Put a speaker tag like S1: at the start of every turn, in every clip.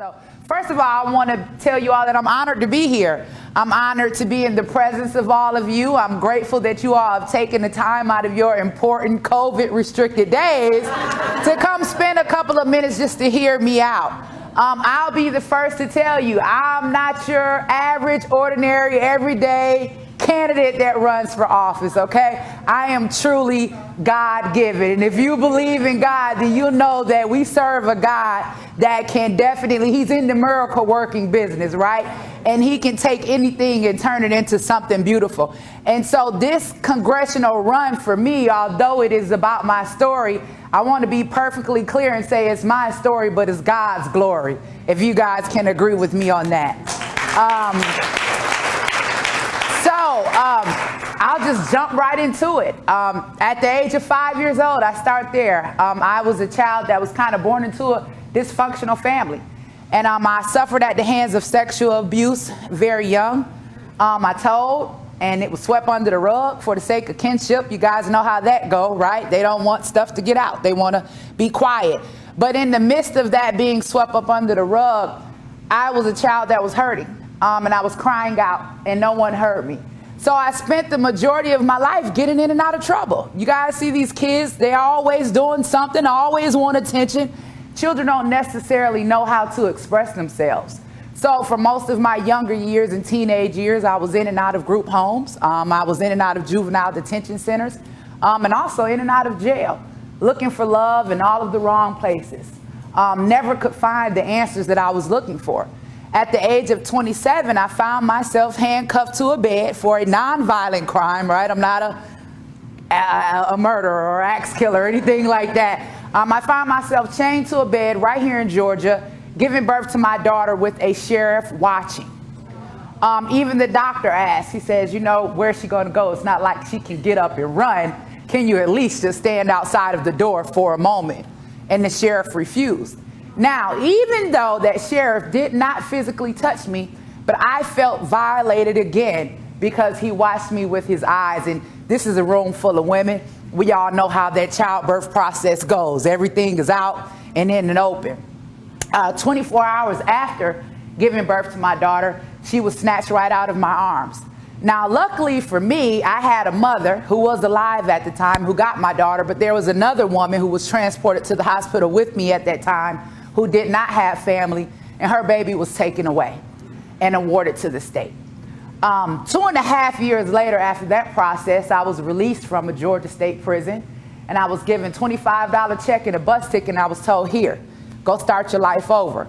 S1: So first of all, I want to tell you all that I'm honored to be here. I'm honored to be in the presence of all of you. I'm grateful that you all have taken the time out of your important COVID-restricted days to come spend a couple of minutes just to hear me out. I'll be the first to tell you, I'm not your average, ordinary, everyday candidate that runs for office, okay? I am truly God-given. And if you believe in God, then you know that we serve a God that can definitely, he's in the miracle working business, right? And he can take anything and turn it into something beautiful. And so this congressional run for me, although it is about my story, I want to be perfectly clear and say it's my story, but it's God's glory, if you guys can agree with me on that. I'll just jump right into it. At the age of 5 years old, I start there. I was a child that was kind of born into a dysfunctional family. And I suffered at the hands of sexual abuse very young. I told, and it was swept under the rug for the sake of kinship. You guys know how that go, right? They don't want stuff to get out. They want to be quiet. But in the midst of that being swept up under the rug, I was a child that was hurting. And I was crying out, and no one heard me. So I spent the majority of my life getting in and out of trouble. You guys see these kids, they're always doing something, always want attention. Children don't necessarily know how to express themselves. So for most of my younger years and teenage years, I was in and out of group homes. I was in and out of juvenile detention centers, and also in and out of jail, looking for love in all of the wrong places. Never could find the answers that I was looking for. At the age of 27, I found myself handcuffed to a bed for a nonviolent crime, right? I'm not a murderer or axe killer or anything like that. I found myself chained to a bed right here in Georgia, giving birth to my daughter with a sheriff watching. Even the doctor asked, he says, you know, where's she going to go? It's not like she can get up and run. Can you at least just stand outside of the door for a moment? And the sheriff refused. Now, even though that sheriff did not physically touch me, but I felt violated again because he watched me with his eyes. And this is a room full of women. We all know how that childbirth process goes. Everything is out and in and open. 24 hours after giving birth to my daughter, she was snatched right out of my arms. Now, luckily for me, I had a mother who was alive at the time who got my daughter, but there was another woman who was transported to the hospital with me at that time who did not have family, and her baby was taken away and awarded to the state. 2.5 years later, after that process, I was released from a Georgia state prison, and I was given $25 check and a bus ticket, and I was told, here, go start your life over.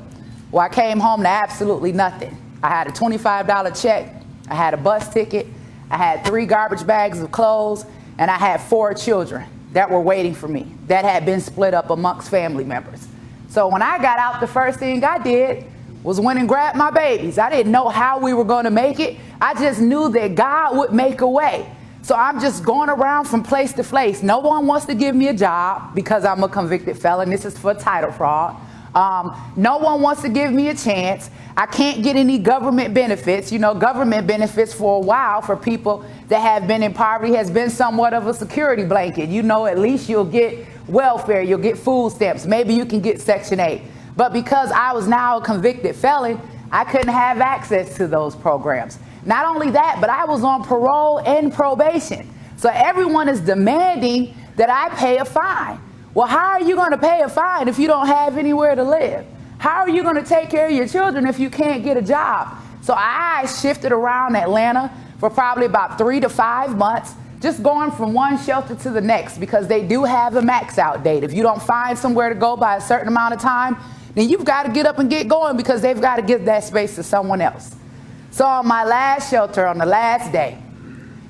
S1: Well, I came home to absolutely nothing. I had a $25 check, I had a bus ticket, I had 3 garbage bags of clothes, and I had 4 children that were waiting for me that had been split up amongst family members. So when I got out, the first thing I did was went and grabbed my babies. I didn't know how we were going to make it. I just knew that God would make a way. So I'm just going around from place to place. No one wants to give me a job because I'm a convicted felon. This is for title fraud. No one wants to give me a chance. I can't get any government benefits. You know, government benefits for a while for people that have been in poverty has been somewhat of a security blanket. You know, at least you'll get welfare, you'll get food stamps, maybe you can get Section 8. But because I was now a convicted felon, I couldn't have access to those programs. Not only that, but I was on parole and probation. So everyone is demanding that I pay a fine. Well, how are you going to pay a fine if you don't have anywhere to live? How are you going to take care of your children if you can't get a job? So I shifted around Atlanta for probably about 3 to 5 months, just going from one shelter to the next, because they do have a max out date. If you don't find somewhere to go by a certain amount of time, then you've got to get up and get going because they've got to give that space to someone else. So on my last shelter, on the last day,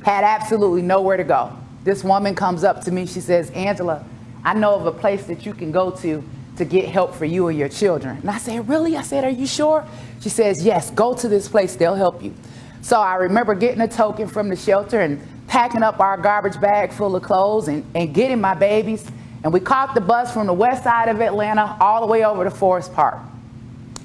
S1: had absolutely nowhere to go. This woman comes up to me. She says, Angela, I know of a place that you can go to get help for you and your children. And I said, really? I said, are you sure? She says, yes, go to this place. They'll help you. So I remember getting a token from the shelter and packing up our garbage bag full of clothes and getting my babies. And we caught the bus from the west side of Atlanta all the way over to Forest Park.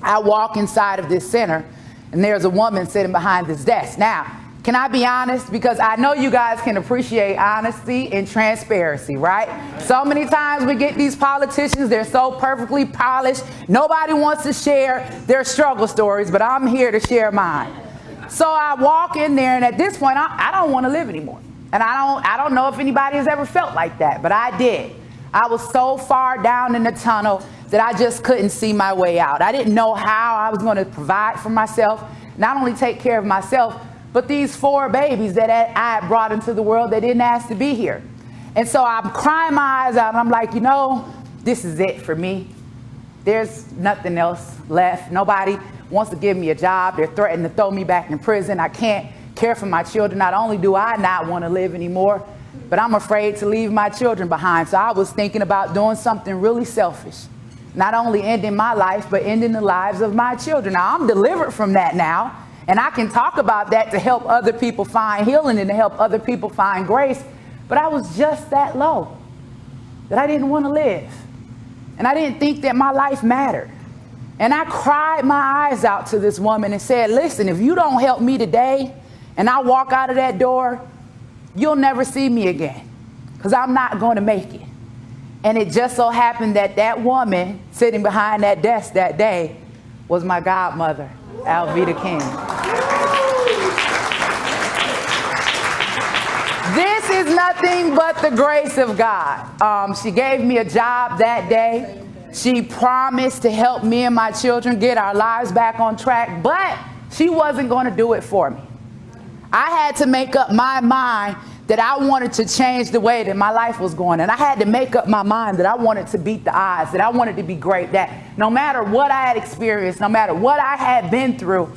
S1: I walk inside of this center, and there's a woman sitting behind this desk. Now, Can I be honest? Because I know you guys can appreciate honesty and transparency, right? So many times we get these politicians, they're so perfectly polished. Nobody wants to share their struggle stories, but I'm here to share mine. So I walk in there, and at this point, I don't want to live anymore. And I don't know if anybody has ever felt like that, but I did. I was so far down in the tunnel that I just couldn't see my way out. I didn't know how I was going to provide for myself, not only take care of myself, but these 4 babies that I had brought into the world that didn't ask to be here. And so I'm crying my eyes out, and I'm like, this is it for me. There's nothing else left. Nobody wants to give me a job. They're threatening to throw me back in prison. I can't care for my children. Not only do I not want to live anymore, but I'm afraid to leave my children behind. So I was thinking about doing something really selfish. Not only ending my life, but ending the lives of my children. Now, I'm delivered from that now. And I can talk about that to help other people find healing and to help other people find grace. But I was just that low that I didn't want to live. And I didn't think that my life mattered. And I cried my eyes out to this woman and said, listen, if you don't help me today and I walk out of that door, you'll never see me again because I'm not going to make it. And it just so happened that that woman sitting behind that desk that day was my godmother, Alveda King. This is nothing but the grace of God. She gave me a job that day. She promised to help me and my children get our lives back on track, but she wasn't going to do it for me. I had to make up my mind that I wanted to change the way that my life was going. And I had to make up my mind that I wanted to beat the odds, that I wanted to be great, that no matter what I had experienced, no matter what I had been through,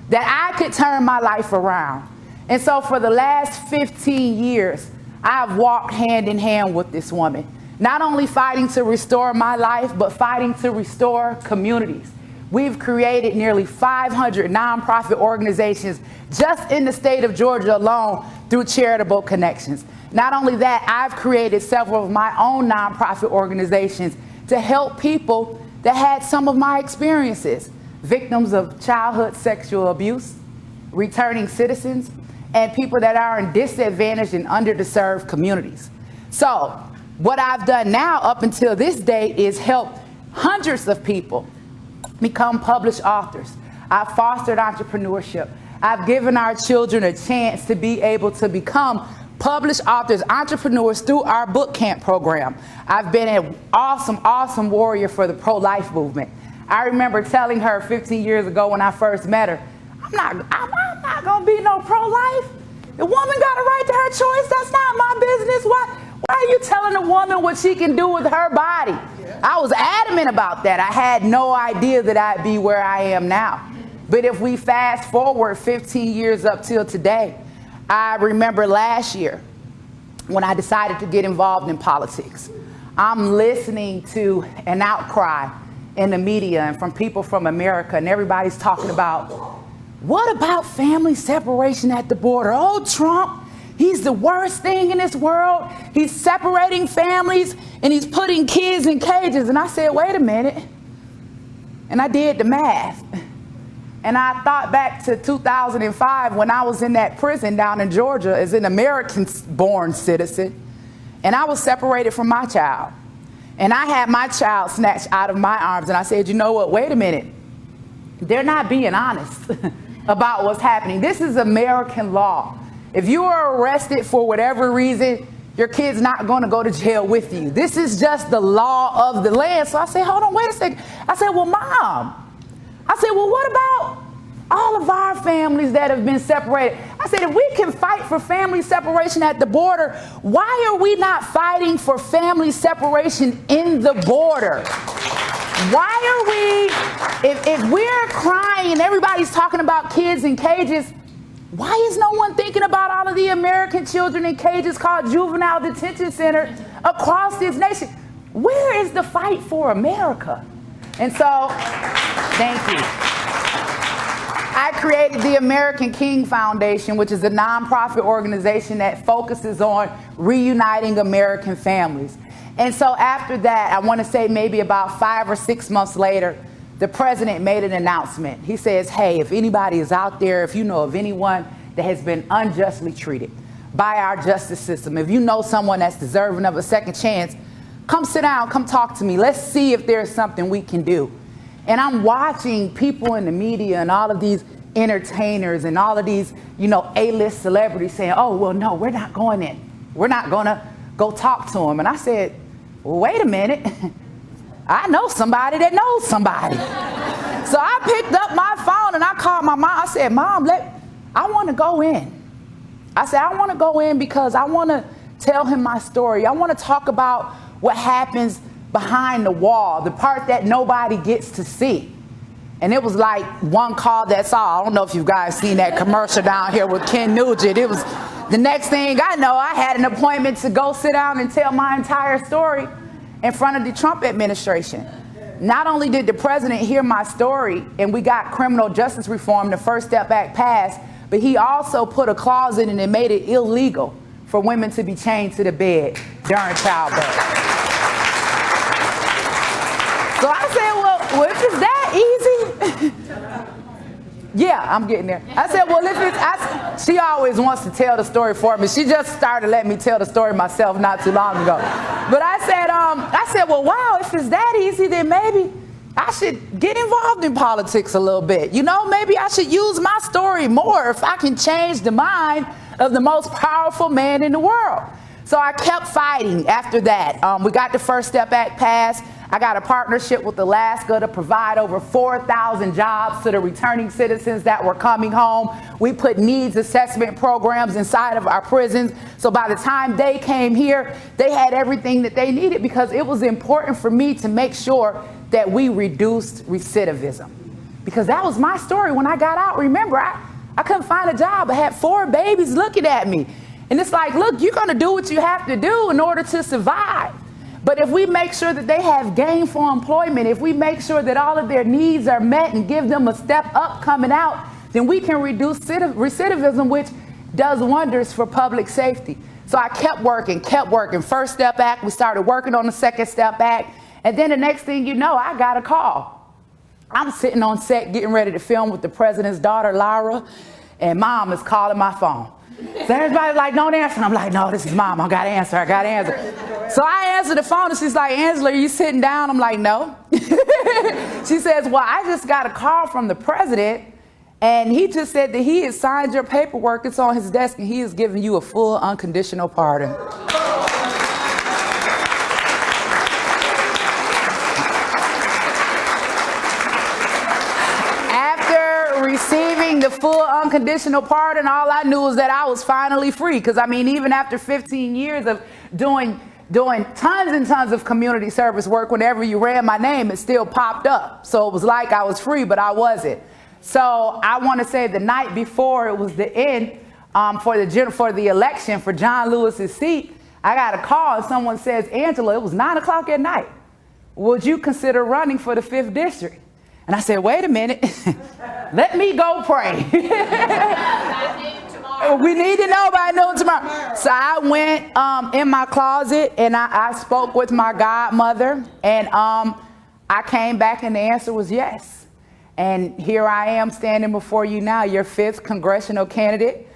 S1: that I could turn my life around. And so for the last 15 years, I've walked hand in hand with this woman, not only fighting to restore my life, but fighting to restore communities. We've created nearly 500 nonprofit organizations just in the state of Georgia alone through charitable connections. Not only that, I've created several of my own nonprofit organizations to help people that had some of my experiences, victims of childhood sexual abuse, returning citizens, and people that are in disadvantaged and underserved communities. So what I've done now up until this day is help hundreds of people become published authors. I've fostered entrepreneurship. I've given our children a chance to be able to become published authors, entrepreneurs through our boot camp program. I've been an awesome warrior for the pro-life movement. I remember telling her 15 years ago when I first met her, I'm not gonna be no pro-life. The woman got a right to her choice. That's not my business. Why are you telling a woman what she can do with her body? I was adamant about that. I had no idea that I'd be where I am now. But if we fast forward 15 years up till today, I remember last year when I decided to get involved in politics. I'm listening to an outcry in the media and from people from America, and everybody's talking about, what about family separation at the border? Oh, Trump, he's the worst thing in this world. He's separating families and he's putting kids in cages. And I said, wait a minute. And I did the math. And I thought back to 2005 when I was in that prison down in Georgia as an American-born citizen. And I was separated from my child. And I had my child snatched out of my arms. And I said, you know what? Wait a minute. They're not being honest about what's happening. This is American law. If you are arrested for whatever reason, your kid's not going to go to jail with you. This is just the law of the land. So I said, hold on, wait a second. I said, well, Mom. I said, well, what about all of our families that have been separated? I said, if we can fight for family separation at the border, why are we not fighting for family separation in the border? Why are we, if we're crying and everybody's talking about kids in cages, why is no one thinking about all of the American children in cages called juvenile detention centers across this nation? Where is the fight for America? And so, thank you. I created the American King Foundation, which is a nonprofit organization that focuses on reuniting American families. And so after that, I want to say maybe about 5 or 6 months later, the president made an announcement. He says, hey, if anybody is out there, if you know of anyone that has been unjustly treated by our justice system. If you know someone that's deserving of a second chance, come sit down, come talk to me. Let's see if there's something we can do. And I'm watching people in the media and all of these entertainers and all of these, A-list celebrities saying, oh, well, no, we're not going in. We're not going to go talk to him. And I said, well, wait a minute. I know somebody that knows somebody. So I picked up my phone and I called my mom. I said, Mom, I want to go in. I said, I want to go in because I want to tell him my story. I want to talk about what happens behind the wall, the part that nobody gets to see. And it was like one call, that's all. I don't know if you guys seen that commercial down here with Ken Nugent. It was the next thing I know, I had an appointment to go sit down and tell my entire story in front of the Trump administration. Not only did the president hear my story and we got criminal justice reform, the First Step Act passed, but he also put a clause in it and made it illegal for women to be chained to the bed during childbirth. So I said, well, if it's that easy, yeah, I'm getting there. I said, well, she always wants to tell the story for me. She just started letting me tell the story myself not too long ago. But I said, well, wow, if it's that easy, then maybe I should get involved in politics a little bit. Maybe I should use my story more if I can change the mind of the most powerful man in the world. So I kept fighting after that. We got the First Step Act passed. I got a partnership with Alaska to provide over 4,000 jobs to the returning citizens that were coming home. We put needs assessment programs inside of our prisons. So by the time they came here, they had everything that they needed because it was important for me to make sure that we reduced recidivism. Because that was my story when I got out. Remember, I couldn't find a job. I had 4 babies looking at me. And it's like, look, you're going to do what you have to do in order to survive. But if we make sure that they have gainful employment, if we make sure that all of their needs are met and give them a step up coming out, then we can reduce recidivism, which does wonders for public safety. So I kept working. First Step Act, we started working on the Second Step Act. And then the next thing you know, I got a call. I'm sitting on set getting ready to film with the president's daughter, Lyra, and Mom is calling my phone. So everybody's like, don't answer. And I'm like, no, this is Mom. I got to answer. So I answer the phone and she's like, Angela, are you sitting down? I'm like, no. She says, well, I just got a call from the president and he just said that he has signed your paperwork. It's on his desk and he is giving you a full unconditional pardon. Receiving the full unconditional pardon, all I knew was that I was finally free. Because even after 15 years of doing tons and tons of community service work, whenever you ran my name, it still popped up. So it was like I was free, but I wasn't. So I want to say the night before it was the end for the election for John Lewis's seat, I got a call and someone says, Angela, it was 9 o'clock at night. Would you consider running for the 5th district? And I said, wait a minute, let me go pray. We need to know by noon tomorrow. So I went in my closet and I spoke with my godmother and I came back and the answer was yes. And here I am standing before you now, your 5th congressional candidate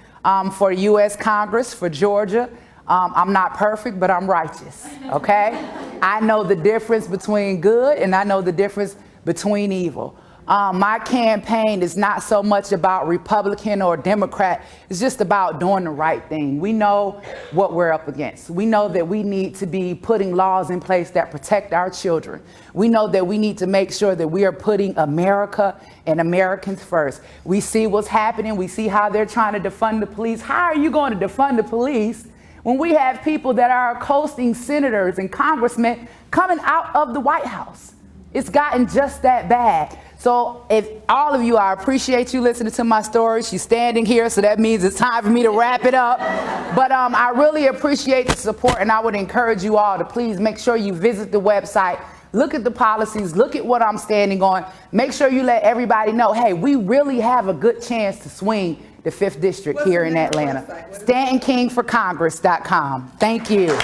S1: for U.S. Congress for Georgia. I'm not perfect, but I'm righteous, okay? I know the difference between good and I know the difference between evil. My campaign is not so much about Republican or Democrat. It's just about doing the right thing. We know what we're up against. We know that we need to be putting laws in place that protect our children. We know that we need to make sure that we are putting America and Americans first. We see what's happening. We see how they're trying to defund the police. How are you going to defund the police when we have people that are coasting senators and congressmen coming out of the White House? It's gotten just that bad. So if all of you, I appreciate you listening to my story. She's standing here, so that means it's time for me to wrap it up. But I really appreciate the support, and I would encourage you all to please make sure you visit the website, look at the policies, look at what I'm standing on. Make sure you let everybody know, hey, we really have a good chance to swing the 5th district here in Atlanta. StantonKingforCongress.com. Thank you.